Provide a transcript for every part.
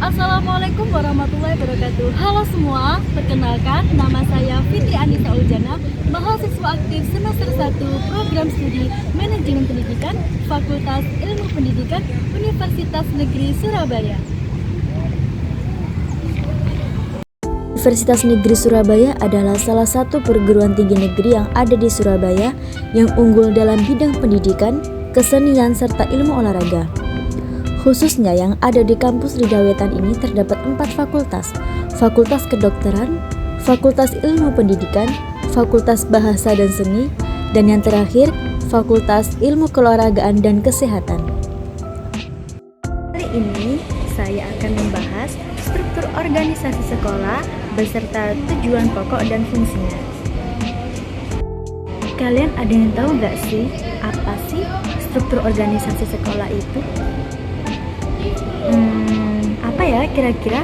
Assalamualaikum warahmatullahi wabarakatuh. Halo semua, perkenalkan nama saya Fitri Anita Uljana, mahasiswa aktif semester 1 program studi Manajemen Pendidikan Fakultas Ilmu Pendidikan Universitas Negeri Surabaya. Universitas Negeri Surabaya adalah salah satu perguruan tinggi negeri yang ada di Surabaya yang unggul dalam bidang pendidikan, kesenian, serta ilmu olahraga. Khususnya yang ada di kampus Lidah Wetan ini terdapat 4 fakultas: Fakultas Kedokteran, Fakultas Ilmu Pendidikan, Fakultas Bahasa dan Seni, dan yang terakhir Fakultas Ilmu Keolahragaan dan Kesehatan. Hari ini saya akan membahas struktur organisasi sekolah beserta tujuan pokok dan fungsinya. Kalian ada yang tahu gak sih apa sih struktur organisasi sekolah itu? Apa ya kira-kira?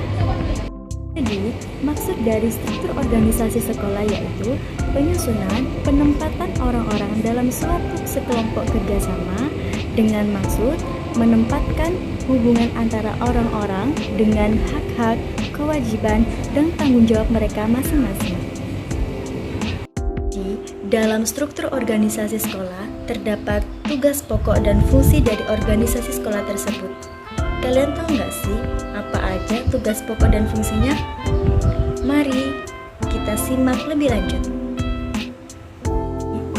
Jadi, maksud dari struktur organisasi sekolah yaitu penyusunan penempatan orang-orang dalam suatu sekelompok kerjasama dengan maksud menempatkan hubungan antara orang-orang dengan hak-hak, kewajiban, dan tanggung jawab mereka masing-masing. Di dalam struktur organisasi sekolah terdapat tugas pokok dan fungsi dari organisasi sekolah tersebut. Kalian tahu nggak sih apa aja tugas pokok dan fungsinya? Mari kita simak lebih lanjut.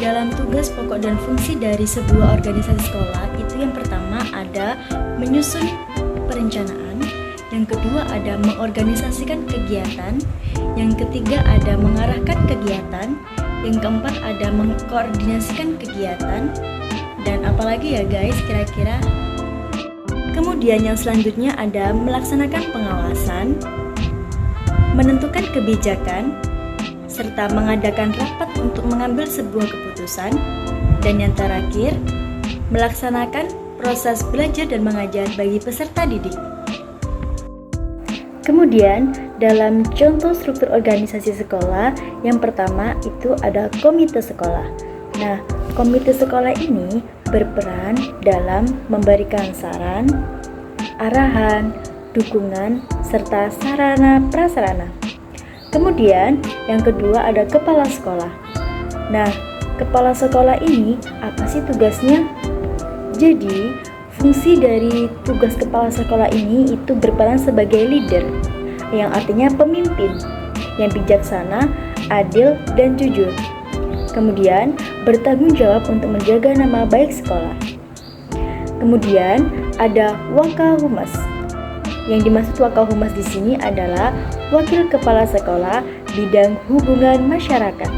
Dalam tugas pokok dan fungsi dari sebuah organisasi sekolah itu yang pertama ada menyusun perencanaan, yang kedua ada mengorganisasikan kegiatan, yang ketiga ada mengarahkan kegiatan, yang keempat ada mengkoordinasikan kegiatan, dan apalagi ya guys kira-kira? Kemudian yang selanjutnya ada melaksanakan pengawasan, menentukan kebijakan, serta mengadakan rapat untuk mengambil sebuah keputusan, dan yang terakhir, melaksanakan proses belajar dan mengajar bagi peserta didik. Kemudian, dalam contoh struktur organisasi sekolah, yang pertama itu ada komite sekolah. Nah, komite sekolah ini berperan dalam memberikan saran, arahan, dukungan, serta sarana prasarana. Kemudian yang kedua ada kepala sekolah. Nah, kepala sekolah ini apa sih tugasnya? Jadi, fungsi dari tugas kepala sekolah ini itu berperan sebagai leader, yang artinya pemimpin, yang bijaksana, adil, dan jujur. Kemudian, bertanggung jawab untuk menjaga nama baik sekolah. Kemudian, ada Wakahumas. Yang dimaksud Wakahumas di sini adalah wakil kepala sekolah bidang hubungan masyarakat.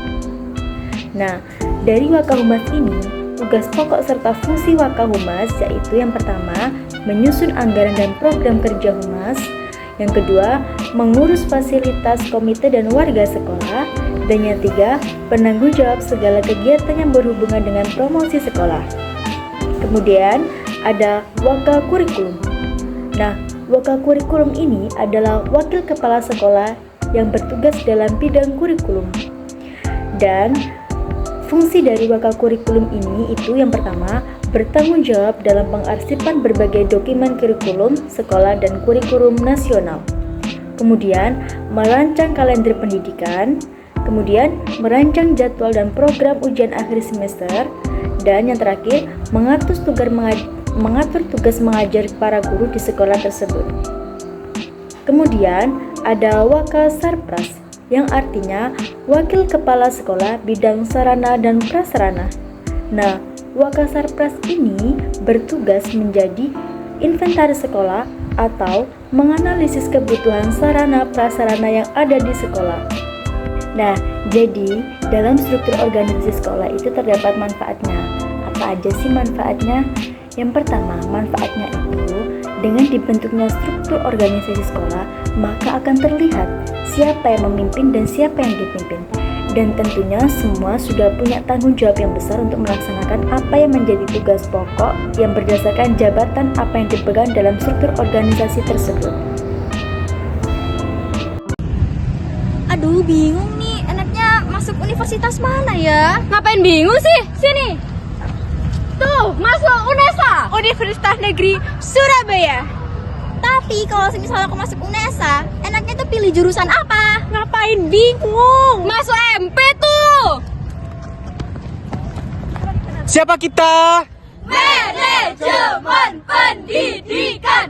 Nah, dari Wakahumas ini, tugas pokok serta fungsi Wakahumas yaitu yang pertama, menyusun anggaran dan program kerja humas, yang kedua, mengurus fasilitas komite dan warga sekolah, dan yang ketiga, penanggung jawab segala kegiatan yang berhubungan dengan promosi sekolah. Kemudian ada Waka Kurikulum. Nah, Waka Kurikulum ini adalah wakil kepala sekolah yang bertugas dalam bidang kurikulum. Dan fungsi dari Waka Kurikulum ini itu yang pertama, bertanggung jawab dalam pengarsipan berbagai dokumen kurikulum sekolah dan kurikulum nasional. Kemudian, merancang kalender pendidikan, kemudian merancang jadwal dan program ujian akhir semester, dan yang terakhir, mengatur tugas mengajar para guru di sekolah tersebut. Kemudian, ada Waka Sarpras, yang artinya wakil kepala sekolah bidang sarana dan prasarana. Nah, Waka Sarpras ini bertugas menjadi inventaris sekolah atau menganalisis kebutuhan sarana prasarana yang ada di sekolah. Nah, jadi dalam struktur organisasi sekolah itu terdapat manfaatnya. Apa aja sih manfaatnya? Yang pertama, manfaatnya itu dengan dibentuknya struktur organisasi sekolah, maka akan terlihat siapa yang memimpin dan siapa yang dipimpin. Dan tentunya semua sudah punya tanggung jawab yang besar untuk melaksanakan apa yang menjadi tugas pokok yang berdasarkan jabatan apa yang dipegang dalam struktur organisasi tersebut. Aduh, bingung nih, enaknya masuk universitas mana ya? Ngapain bingung sih? Sini. Tuh, masuk UNESA, Universitas Negeri Surabaya. Tapi Tapi kalau misalnya aku masuk UNESA, enaknya tuh pilih jurusan apa? Ngapain bingung? Masuk MP tuh. Siapa kita? Manajemen Pendidikan.